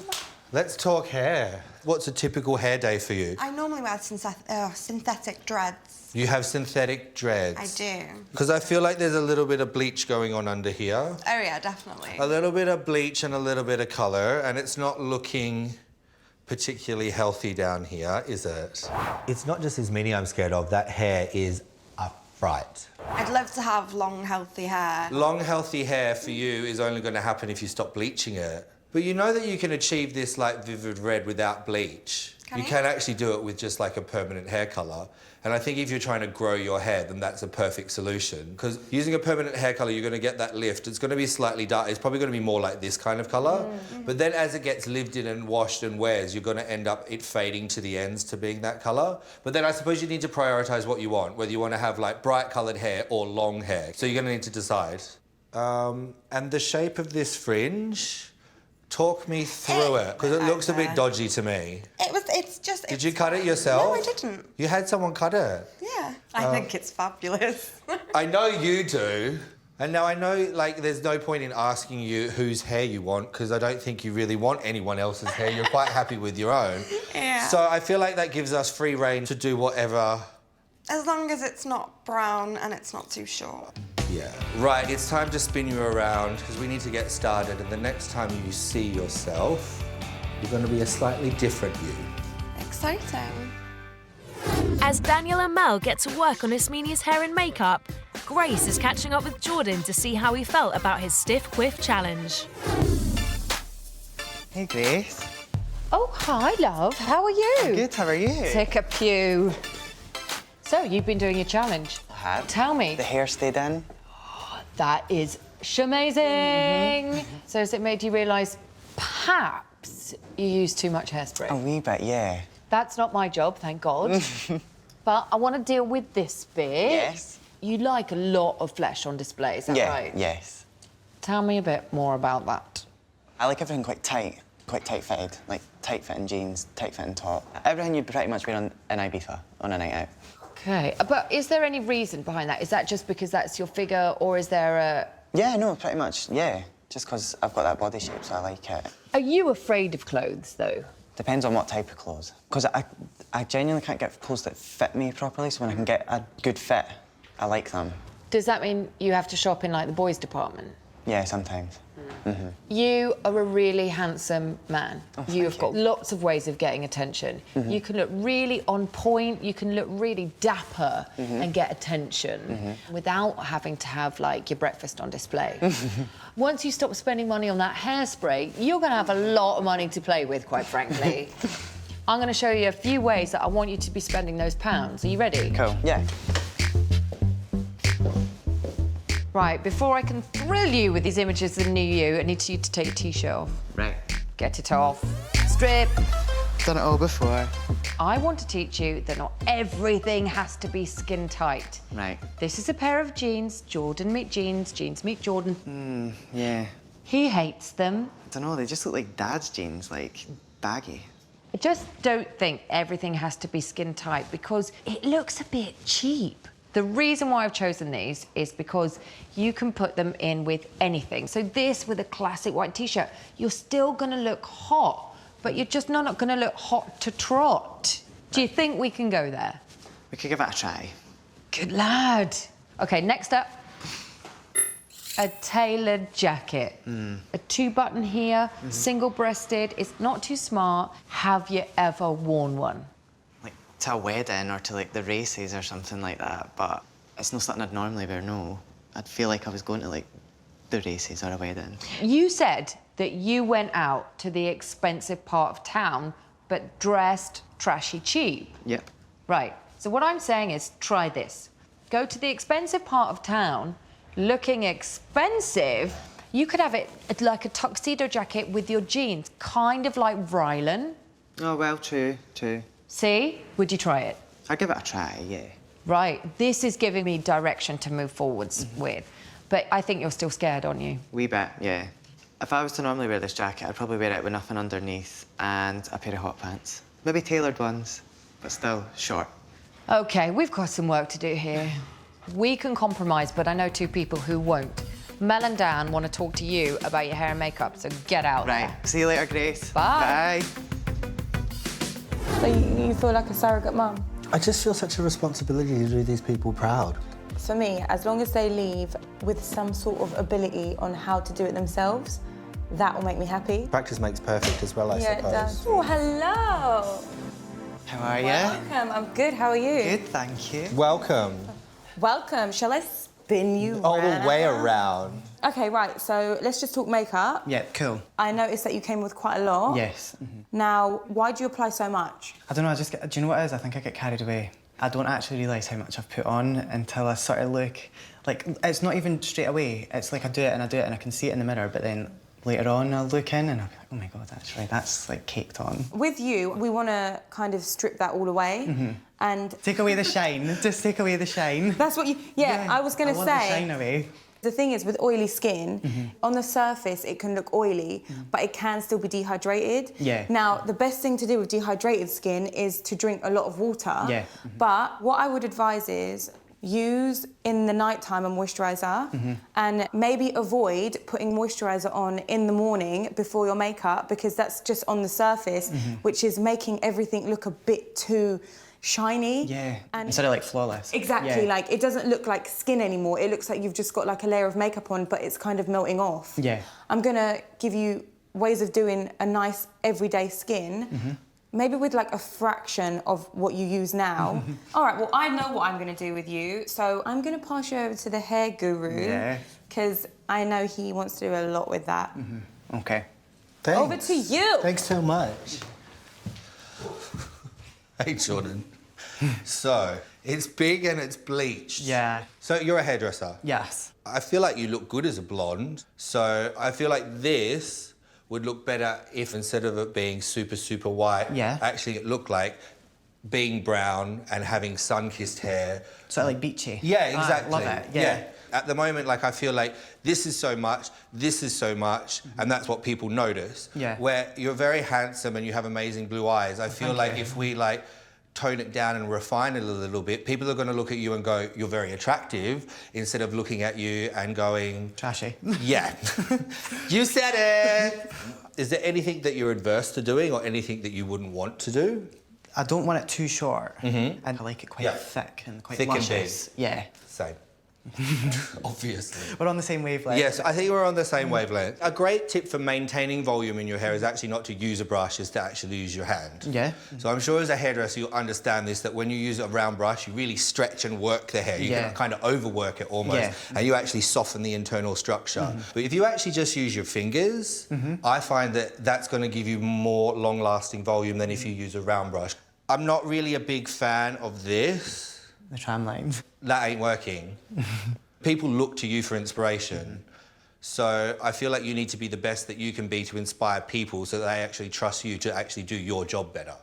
[SPEAKER 2] Let's talk hair. What's a typical hair day for you?
[SPEAKER 5] I normally wear synthetic dreads.
[SPEAKER 2] You have synthetic dreads?
[SPEAKER 5] I do.
[SPEAKER 2] Because I feel like there's a little bit of bleach going on under here.
[SPEAKER 5] Oh, yeah, definitely.
[SPEAKER 2] A little bit of bleach and a little bit of colour, and it's not looking particularly healthy down here, is it? It's not just Ismini I'm scared of. That hair is a fright.
[SPEAKER 5] I'd love to have long, healthy hair.
[SPEAKER 2] Long, healthy hair for you is only going to happen if you stop bleaching it. But you know that you can achieve this, like, vivid red without bleach. You can actually do it with just, like, a permanent hair colour. And I think if you're trying to grow your hair, then that's a perfect solution. Because using a permanent hair colour, you're going to get that lift. It's going to be slightly dark. It's probably going to be more like this kind of colour. But then as it gets lived in and washed and wears, you're going to end up it fading to the ends to being that colour. But then I suppose you need to prioritise what you want, whether you want to have, like, bright coloured hair or long hair. So you're going to need to decide. And the shape of this fringe... Talk me through it, because it looks a bit dodgy to me.
[SPEAKER 5] It's just...
[SPEAKER 2] Did you cut it yourself?
[SPEAKER 5] No, I didn't.
[SPEAKER 2] You had someone cut it?
[SPEAKER 5] Yeah. I think it's fabulous.
[SPEAKER 2] I know you do. And now I know, like, there's no point in asking you whose hair you want, because I don't think you really want anyone else's hair. You're quite happy with your own.
[SPEAKER 5] Yeah.
[SPEAKER 2] So I feel like that gives us free rein to do whatever...
[SPEAKER 5] As long as it's not brown and it's not too short.
[SPEAKER 2] Yeah. Right, it's time to spin you around, because we need to get started, and the next time you see yourself, you're going to be a slightly different you.
[SPEAKER 5] Exciting.
[SPEAKER 1] As Daniel and Mel get to work on Ismini's hair and makeup, Grace is catching up with Jordan to see how he felt about his stiff quiff challenge.
[SPEAKER 12] Hey, Grace.
[SPEAKER 3] Oh, hi, love. How are you?
[SPEAKER 12] Good, how are you?
[SPEAKER 3] Take a pew. So, you've been doing your challenge.
[SPEAKER 12] I have.
[SPEAKER 3] Tell me.
[SPEAKER 12] The hair stayed in.
[SPEAKER 3] That is amazing. So has it made you realise perhaps you use too much hairspray?
[SPEAKER 12] A wee bit, yeah.
[SPEAKER 3] That's not my job, thank God. But I want to deal with this bit.
[SPEAKER 12] Yes.
[SPEAKER 3] You like a lot of flesh on display, is that right?
[SPEAKER 12] Yes.
[SPEAKER 3] Tell me a bit more about that.
[SPEAKER 12] I like everything quite tight fitted, like tight fitting jeans, tight fitting top. Everything you'd pretty much wear in Ibiza on a night out.
[SPEAKER 3] OK, but is there any reason behind that? Is that just because that's your figure, or is there a...
[SPEAKER 12] Yeah, no, pretty much, yeah. Just because I've got that body shape, so I like it.
[SPEAKER 3] Are you afraid of clothes, though?
[SPEAKER 12] Depends on what type of clothes. Because I genuinely can't get clothes that fit me properly, so when I can get a good fit, I like them.
[SPEAKER 3] Does that mean you have to shop in, like, the boys' department?
[SPEAKER 12] Yeah, sometimes.
[SPEAKER 3] You are a really handsome man.
[SPEAKER 12] Oh,
[SPEAKER 3] You've got lots of ways of getting attention. You can look really on point, you can look really dapper and get attention without having to have, like, your breakfast on display. Once you stop spending money on that hairspray, you're going to have a lot of money to play with, quite frankly. I'm going to show you a few ways that I want you to be spending those pounds. Are you ready?
[SPEAKER 12] Cool, yeah.
[SPEAKER 3] Right, before I can thrill you with these images of the new you, I need you to take your T-shirt off.
[SPEAKER 12] Right.
[SPEAKER 3] Get it off. Strip.
[SPEAKER 12] Done it all before.
[SPEAKER 3] I want to teach you that not everything has to be skin tight.
[SPEAKER 12] Right.
[SPEAKER 3] This is a pair of jeans. Jordan meet jeans. Jeans meet Jordan.
[SPEAKER 12] Yeah.
[SPEAKER 3] He hates them.
[SPEAKER 12] I don't know, they just look like dad's jeans, like baggy.
[SPEAKER 3] I just don't think everything has to be skin tight because it looks a bit cheap. The reason why I've chosen these is because you can put them in with anything. So this with a classic white T-shirt, you're still going to look hot, but you're just not going to look hot to trot. Do you think we can go there?
[SPEAKER 12] We could give it a try.
[SPEAKER 3] Good lad. OK, next up, a tailored jacket. A two-button here, single-breasted. It's not too smart. Have you ever worn one?
[SPEAKER 12] To a wedding or to, like, the races or something like that, but it's not something I'd normally wear, no. I'd feel like I was going to, like, the races or a wedding.
[SPEAKER 3] You said that you went out to the expensive part of town but dressed trashy cheap.
[SPEAKER 12] Yep.
[SPEAKER 3] Right. So what I'm saying is try this. Go to the expensive part of town, looking expensive. You could have it like a tuxedo jacket with your jeans, kind of like Rylan.
[SPEAKER 12] Oh, well, true.
[SPEAKER 3] See? Would you try it?
[SPEAKER 12] I'd give it a try, yeah.
[SPEAKER 3] Right. This is giving me direction to move forwards with. But I think you're still scared, aren't you?
[SPEAKER 12] Wee bit, yeah. If I was to normally wear this jacket, I'd probably wear it with nothing underneath and a pair of hot pants. Maybe tailored ones, but still short.
[SPEAKER 3] OK, we've got some work to do here. We can compromise, but I know two people who won't. Mel and Dan want to talk to you about your hair and makeup, so get out
[SPEAKER 12] Right.
[SPEAKER 3] there.
[SPEAKER 12] See you later, Grace.
[SPEAKER 3] Bye.
[SPEAKER 12] Bye.
[SPEAKER 4] So you feel like a surrogate mum?
[SPEAKER 16] I just feel such a responsibility to do these people proud.
[SPEAKER 4] For me, as long as they leave with some sort of ability on how to do it themselves, that will make me happy.
[SPEAKER 16] Practice makes perfect as well, I suppose.
[SPEAKER 4] Yeah, it does. Oh, hello.
[SPEAKER 12] How are you?
[SPEAKER 4] Welcome. I'm good. How are you?
[SPEAKER 12] Good, thank you.
[SPEAKER 16] Welcome.
[SPEAKER 4] Welcome. Shall I spin you
[SPEAKER 16] All the way around.
[SPEAKER 4] Okay, right. So let's just talk makeup.
[SPEAKER 12] Yeah, cool.
[SPEAKER 4] I noticed that you came with quite a lot.
[SPEAKER 12] Yes.
[SPEAKER 4] Now, why do you apply so much?
[SPEAKER 12] I don't know, do you know what it is? I think I get carried away. I don't actually realise how much I've put on until I sort of look, like, it's not even straight away. It's like I do it and I can see it in the mirror, but then later on I'll look in and I'll be like, oh my God, actually, that's like caked on.
[SPEAKER 4] With you, we want to kind of strip that all away and...
[SPEAKER 12] Take away the shine, just take away the shine.
[SPEAKER 4] That's what you... Yeah, I was going to say...
[SPEAKER 12] I want the shine away.
[SPEAKER 4] The thing is, with oily skin, on the surface it can look oily, but it can still be dehydrated.
[SPEAKER 12] Yeah.
[SPEAKER 4] Now, the best thing to do with dehydrated skin is to drink a lot of water.
[SPEAKER 12] Yeah.
[SPEAKER 4] But what I would advise is use in the nighttime a moisturiser and maybe avoid putting moisturiser on in the morning before your makeup, because that's just on the surface, which is making everything look a bit too shiny.
[SPEAKER 12] Yeah,
[SPEAKER 4] and
[SPEAKER 12] instead of like flawless.
[SPEAKER 4] Exactly,
[SPEAKER 12] Yeah.
[SPEAKER 4] like it doesn't look like skin anymore. It looks like you've just got like a layer of makeup on, but it's kind of melting off.
[SPEAKER 12] Yeah.
[SPEAKER 4] I'm gonna give you ways of doing a nice everyday skin, maybe with like a fraction of what you use now. All right, well, I know what I'm gonna do with you, so I'm gonna pass you over to the hair guru.
[SPEAKER 12] Yeah.
[SPEAKER 4] Because I know he wants to do a lot with that.
[SPEAKER 12] Okay.
[SPEAKER 16] Thanks.
[SPEAKER 4] Over to you.
[SPEAKER 16] Thanks so much.
[SPEAKER 2] Hey, Jordan. So, it's big and it's bleached.
[SPEAKER 12] Yeah.
[SPEAKER 2] So, you're a hairdresser?
[SPEAKER 12] Yes.
[SPEAKER 2] I feel like you look good as a blonde. So, I feel like this would look better if instead of it being super, super white, actually it looked like being brown and having sun-kissed hair.
[SPEAKER 12] So like beachy?
[SPEAKER 2] Yeah, exactly.
[SPEAKER 12] Love it, yeah.
[SPEAKER 2] At the moment, like, I feel like this is so much, and that's what people notice.
[SPEAKER 12] Yeah.
[SPEAKER 2] Where you're very handsome and you have amazing blue eyes. I feel like if we, like, tone it down and refine it a little bit, people are going to look at you and go, you're very attractive, instead of looking at you and going...
[SPEAKER 12] Trashy.
[SPEAKER 2] Yeah. You said it! Is there anything that you're adverse to doing or anything that you wouldn't want to do?
[SPEAKER 12] I don't want it too short, and I like it quite thick and quite
[SPEAKER 2] thick
[SPEAKER 12] luscious.
[SPEAKER 2] and big.
[SPEAKER 12] Yeah.
[SPEAKER 2] Same. Obviously.
[SPEAKER 12] We're on the same wavelength.
[SPEAKER 2] Yes, I think we're on the same wavelength. A great tip for maintaining volume in your hair is actually not to use a brush, is to actually use your hand.
[SPEAKER 12] Yeah.
[SPEAKER 2] So I'm sure as a hairdresser you'll understand this, that when you use a round brush, you really stretch and work the hair. You can kind of overwork it almost, and you actually soften the internal structure. But if you actually just use your fingers, I find that that's going to give you more long-lasting volume than if you use a round brush. I'm not really a big fan of this.
[SPEAKER 12] The tram lines.
[SPEAKER 2] That ain't working. People look to you for inspiration. So I feel like you need to be the best that you can be to inspire people so that they actually trust you to actually do your job better.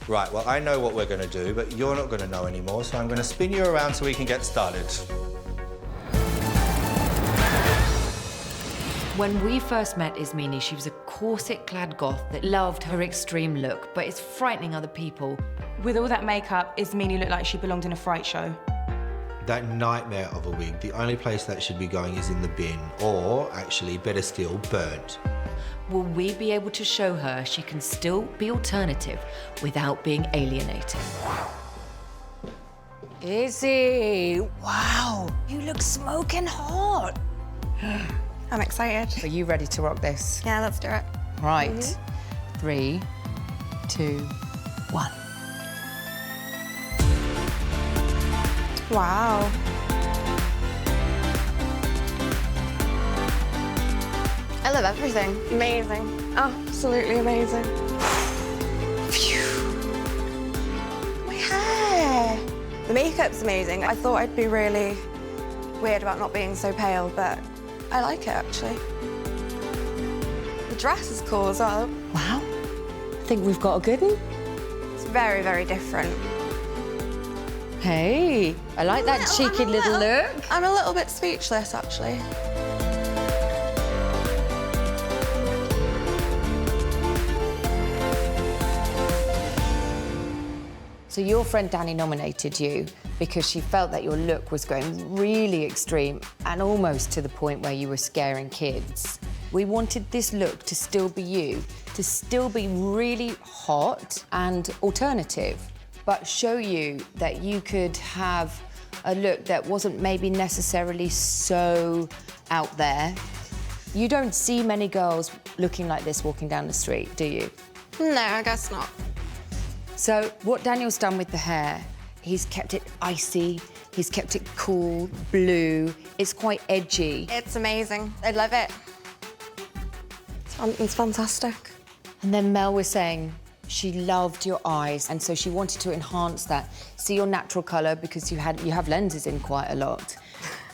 [SPEAKER 2] Right, well, I know what we're going to do, but you're not going to know anymore, so I'm going to spin you around so we can get started.
[SPEAKER 3] When we first met Ismini, she was a corset-clad goth that loved her extreme look, but is frightening other people.
[SPEAKER 4] With all that makeup, Ismini looked like she belonged in a fright show.
[SPEAKER 16] That nightmare of a wig, the only place that should be going is in the bin, or actually, better still, burnt.
[SPEAKER 3] Will we be able to show her she can still be alternative without being alienating? Izzy! Wow, you look smoking hot.
[SPEAKER 5] I'm excited.
[SPEAKER 3] Are you ready to rock this?
[SPEAKER 5] Yeah, let's do it.
[SPEAKER 3] Right. 3, 2, 1.
[SPEAKER 5] Wow. I love everything. Amazing. Absolutely amazing. The makeup's amazing. I thought I'd be really weird about not being so pale, but I like it, actually. The dress is cool as well.
[SPEAKER 8] Wow. I think we've got a good one.
[SPEAKER 5] It's very, very different.
[SPEAKER 8] Hey, I like that cheeky little look.
[SPEAKER 5] I'm a little bit speechless, actually.
[SPEAKER 8] So your friend Danny nominated you because she felt that your look was going really extreme and almost to the point where you were scaring kids. We wanted this look to still be you, to still be really hot and alternative, but show you that you could have a look that wasn't maybe necessarily so out there. You don't see many girls looking like this walking down the street, do you?
[SPEAKER 5] No, I guess not.
[SPEAKER 8] So what Daniel's done with the hair, he's kept it icy, he's kept it cool, blue, it's quite edgy.
[SPEAKER 5] It's amazing. I love it. It's fantastic.
[SPEAKER 8] And then Mel was saying she loved your eyes, and so she wanted to enhance that. See your natural colour, because you have lenses in quite a lot.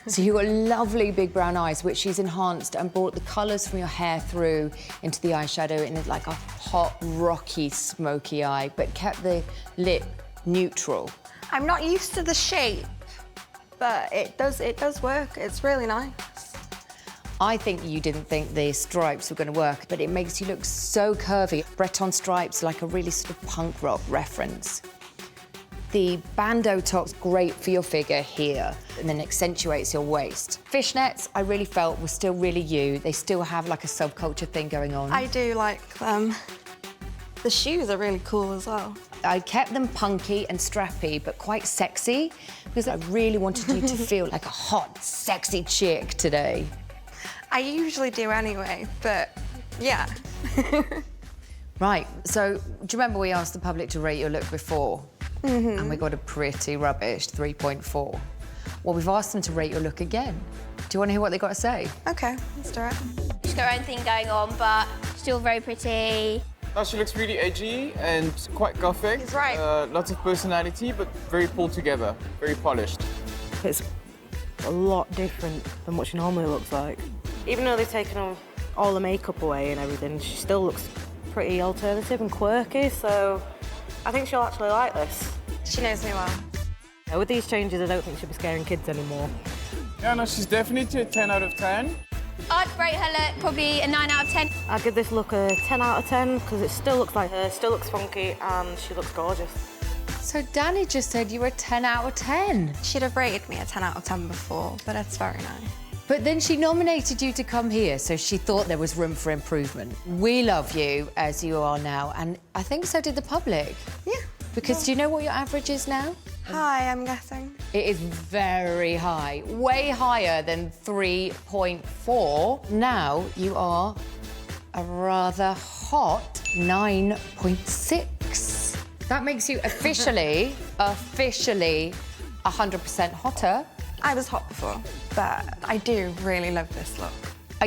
[SPEAKER 8] So you've got lovely big brown eyes, which she's enhanced and brought the colours from your hair through into the eyeshadow in like a hot, rocky, smoky eye, but kept the lip neutral.
[SPEAKER 5] I'm not used to the shape, but it does work. It's really nice.
[SPEAKER 8] I think you didn't think the stripes were going to work, but it makes you look so curvy. Breton stripes, like a really sort of punk rock reference. The bandeau top's great for your figure here, and then accentuates your waist. Fishnets, I really felt, were still really you. They still have like a subculture thing going on.
[SPEAKER 5] I do like them. The shoes are really cool as well.
[SPEAKER 8] I kept them punky and strappy, but quite sexy, because I really wanted you to feel like a hot, sexy chick today.
[SPEAKER 5] I usually do anyway, but yeah.
[SPEAKER 8] Right, so do you remember we asked the public to rate your look before?
[SPEAKER 5] Mm-hmm.
[SPEAKER 8] And we got a pretty rubbish 3.4. Well, we've asked them to rate your look again. Do you want to hear what they got to say?
[SPEAKER 5] Okay, let's do it.
[SPEAKER 17] She's got her own thing going on, but still very pretty.
[SPEAKER 18] Oh, she looks really edgy and quite gothic.
[SPEAKER 5] He's right.
[SPEAKER 18] Lots of personality, but very pulled together, very polished.
[SPEAKER 19] It's a lot different than what she normally looks like. Even though they've taken all the makeup away and everything, she still looks pretty alternative and quirky, so I think she'll actually like this.
[SPEAKER 5] She knows me well.
[SPEAKER 19] With these changes, I don't think she'll be scaring kids anymore.
[SPEAKER 18] Yeah, no, she's definitely a 10 out of 10.
[SPEAKER 17] I'd rate her look probably a 9 out of 10.
[SPEAKER 19] I'd give this look a 10 out of 10 because it still looks like her, still looks funky, and she looks gorgeous.
[SPEAKER 8] So Danny just said you were 10 out of 10.
[SPEAKER 5] She'd have rated me a 10 out of 10 before, but that's very nice.
[SPEAKER 8] But then she nominated you to come here, so she thought there was room for improvement. We love you as you are now, and I think so did the public.
[SPEAKER 5] Yeah.
[SPEAKER 8] Because do you know what your average is now?
[SPEAKER 5] High, I'm guessing.
[SPEAKER 8] It is very high, way higher than 3.4. Now you are a rather hot 9.6. That makes you officially 100% hotter.
[SPEAKER 5] I was hot before, but I do really love this look.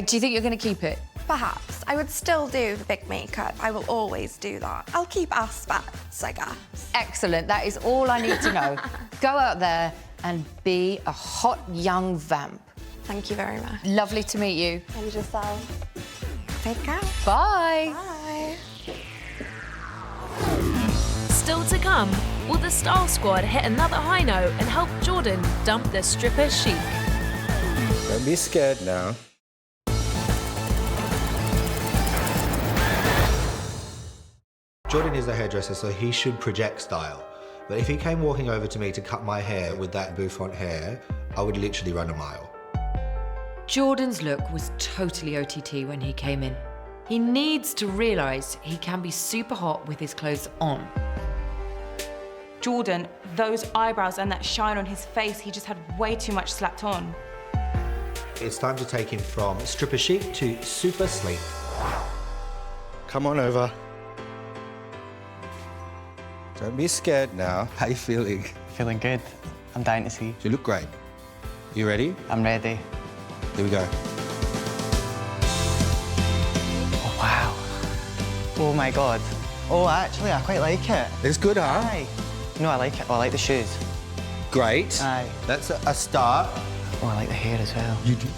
[SPEAKER 8] Do you think you're going to keep it?
[SPEAKER 5] Perhaps. I would still do the big makeup. I will always do that. I'll keep aspects, I guess.
[SPEAKER 8] Excellent. That is all I need to know. Go out there and be a hot young vamp.
[SPEAKER 5] Thank you very much.
[SPEAKER 8] Lovely to meet you.
[SPEAKER 5] And yourself. Take care.
[SPEAKER 8] Bye.
[SPEAKER 5] Bye.
[SPEAKER 1] Still to come, will the Style Squad hit another high note and help Jordan dump the stripper chic?
[SPEAKER 16] Don't be scared now. Jordan is a hairdresser, so he should project style. But if he came walking over to me to cut my hair with that bouffant hair, I would literally run a mile.
[SPEAKER 8] Jordan's look was totally OTT when he came in. He needs to realise he can be super hot with his clothes on.
[SPEAKER 20] Jordan, those eyebrows and that shine on his face, he just had way too much slapped on.
[SPEAKER 16] It's time to take him from stripper chic to super sleek. Come on over. Don't be scared now. How you feeling?
[SPEAKER 12] Feeling good. I'm dying to see.
[SPEAKER 16] You look great. You ready?
[SPEAKER 12] I'm ready.
[SPEAKER 16] Here we go.
[SPEAKER 12] Oh, wow. Oh, my God. Oh, actually, I quite like it.
[SPEAKER 16] It's good, huh?
[SPEAKER 12] Aye. No, I like it. Oh, I like the shoes.
[SPEAKER 16] Great.
[SPEAKER 12] Aye.
[SPEAKER 16] That's a start.
[SPEAKER 12] Oh, I like the hair as well.
[SPEAKER 16] You do.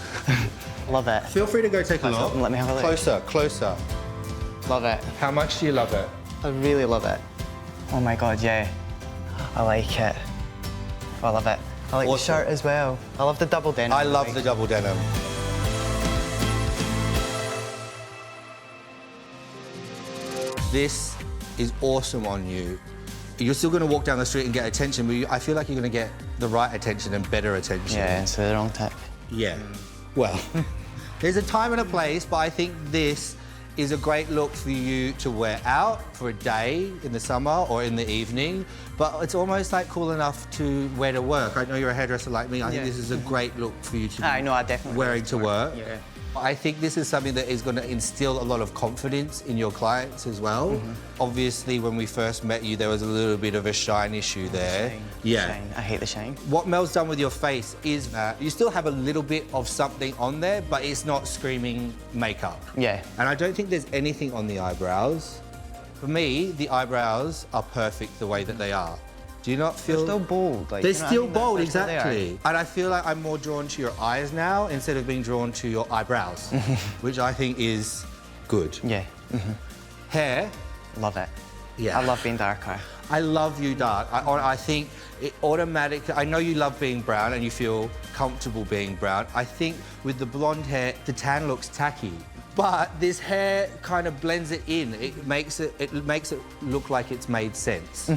[SPEAKER 12] Love it.
[SPEAKER 16] Feel free to go take a look.
[SPEAKER 12] Let me have a look.
[SPEAKER 16] Closer, closer.
[SPEAKER 12] Love it.
[SPEAKER 16] How much do you love it?
[SPEAKER 12] I really love it. Oh my God, yeah. I like it. Oh, I love it. I like the shirt as well. I love the double denim.
[SPEAKER 16] I love the double denim. This is awesome on you. You're still going to walk down the street and get attention, but I feel like you're going to get the right attention and better attention.
[SPEAKER 12] Yeah, instead of the wrong type.
[SPEAKER 16] Yeah. Well, there's a time and a place, but I think this is a great look for you to wear out for a day in the summer or in the evening, but it's almost like cool enough to wear to work. I know you're a hairdresser like me. I think this is a great look for you to
[SPEAKER 12] I definitely
[SPEAKER 16] wearing to work.
[SPEAKER 12] Yeah.
[SPEAKER 16] I think this is something that is going to instill a lot of confidence in your clients as well. Obviously, when we first met you, there was a little bit of a shine issue there.
[SPEAKER 12] Shine.
[SPEAKER 16] Yeah.
[SPEAKER 12] Shine. I hate the shine.
[SPEAKER 16] What Mel's done with your face is that you still have a little bit of something on there, but it's not screaming makeup.
[SPEAKER 12] Yeah.
[SPEAKER 16] And I don't think there's anything on the eyebrows. For me, the eyebrows are perfect the way that they are. Do you not feel...
[SPEAKER 12] They're still bold. Like,
[SPEAKER 16] They're
[SPEAKER 12] you know
[SPEAKER 16] still
[SPEAKER 12] what I mean?
[SPEAKER 16] bold,
[SPEAKER 12] That's what they
[SPEAKER 16] exactly. And I feel like I'm more drawn to your eyes now instead of being drawn to your eyebrows, which I think is good.
[SPEAKER 12] Yeah.
[SPEAKER 16] Hair.
[SPEAKER 12] Love it.
[SPEAKER 16] Yeah.
[SPEAKER 12] I love being darker.
[SPEAKER 16] I love you dark. I think it automatically... I know you love being brown and you feel comfortable being brown. I think with the blonde hair, the tan looks tacky. But this hair kind of blends it in. It makes it look like it's made sense.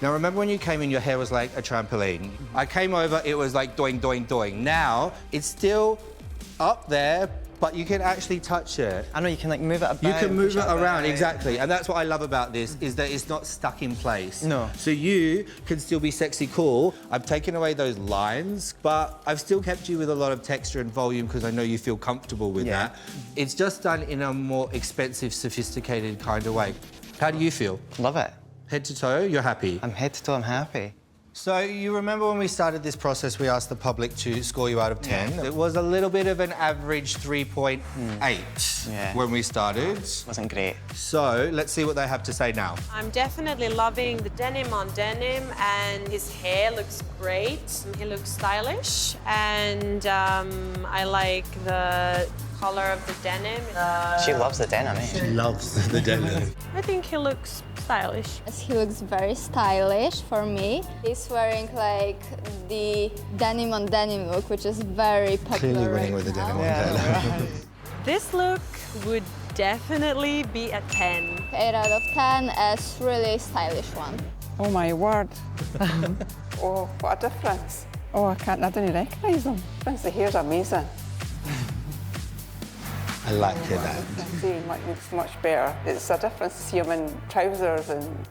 [SPEAKER 16] Now, remember when you came in, your hair was like a trampoline. I came over, it was like doing, doing, doing. Now, it's still up there, but you can actually touch it.
[SPEAKER 12] I know, you can like move it about.
[SPEAKER 16] You can move it around, exactly. And that's what I love about this, is that it's not stuck in place.
[SPEAKER 12] No.
[SPEAKER 16] So you can still be sexy cool. I've taken away those lines, but I've still kept you with a lot of texture and volume because I know you feel comfortable with that. It's just done in a more expensive, sophisticated kind of way. How do you feel?
[SPEAKER 12] Love it.
[SPEAKER 16] Head to toe, you're happy?
[SPEAKER 12] I'm head to toe, I'm happy.
[SPEAKER 16] So you remember when we started this process, we asked the public to score you out of 10. It was a little bit of an average 3.8 when we started.
[SPEAKER 12] Wasn't great.
[SPEAKER 16] So let's see what they have to say now.
[SPEAKER 21] I'm definitely loving the denim on denim, and his hair looks great. He looks stylish, and I like the color of the denim.
[SPEAKER 12] She loves the denim, eh?
[SPEAKER 16] She loves the denim.
[SPEAKER 21] I think he looks stylish.
[SPEAKER 22] He looks very stylish for me. He's wearing like the denim on denim look, which is very popular.
[SPEAKER 16] Clearly winning with the denim on denim.
[SPEAKER 21] This look would definitely be a 10.
[SPEAKER 22] 8 out of 10 is really stylish one.
[SPEAKER 23] Oh my word. Oh, what a difference. Oh, I didn't recognise him. The hair's amazing.
[SPEAKER 16] I like that.
[SPEAKER 23] See, it's much better. It's a difference to see him in trousers and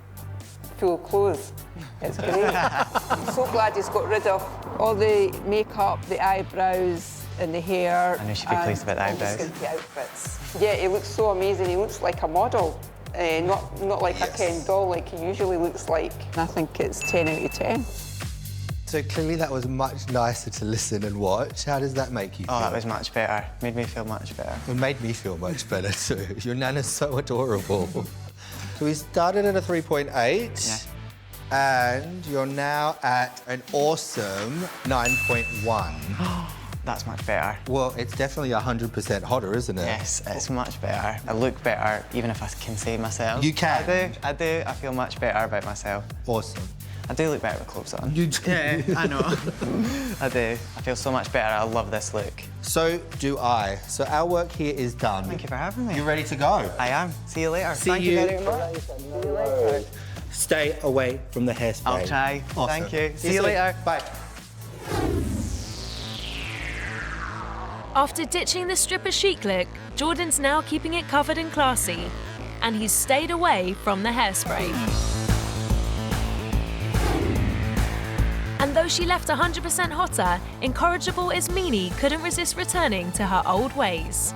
[SPEAKER 23] full clothes. It's great. I'm so glad he's got rid of all the makeup, the eyebrows and the hair.
[SPEAKER 12] I know she'd be pleased about the eyebrows.
[SPEAKER 23] And the skimpy outfits. Yeah, he looks so amazing. He looks like a model. Not like a Ken doll like he usually looks like. I think it's 10 out of 10.
[SPEAKER 16] So clearly that was much nicer to listen and watch. How does that make you feel?
[SPEAKER 12] Oh, that was much better. Made me feel much better.
[SPEAKER 16] It made me feel much better too. Your Nana's so adorable. So we started at a 3.8. And you're now at an awesome 9.1.
[SPEAKER 12] That's much better.
[SPEAKER 16] Well, it's definitely 100% hotter, isn't it?
[SPEAKER 12] Yes, it's much better. I look better, even if I can say myself.
[SPEAKER 16] You can?
[SPEAKER 12] I do. I feel much better about myself.
[SPEAKER 16] Awesome.
[SPEAKER 12] I do look better with clothes on.
[SPEAKER 16] You do?
[SPEAKER 12] Yeah, I know. I do. I feel so much better. I love this look.
[SPEAKER 16] So do I. So our work here is done.
[SPEAKER 12] Thank you for having me.
[SPEAKER 16] You ready to go?
[SPEAKER 12] I am. See you later.
[SPEAKER 16] See
[SPEAKER 12] Thank you very much.
[SPEAKER 23] See you later.
[SPEAKER 16] Stay away from the hairspray.
[SPEAKER 12] I'll try.
[SPEAKER 16] Awesome.
[SPEAKER 12] Thank you. See you later.
[SPEAKER 16] Bye.
[SPEAKER 1] After ditching the stripper chic look, Jordan's now keeping it covered and classy, and he's stayed away from the hairspray. And though she left 100% hotter, incorrigible Ismini couldn't resist returning to her old ways.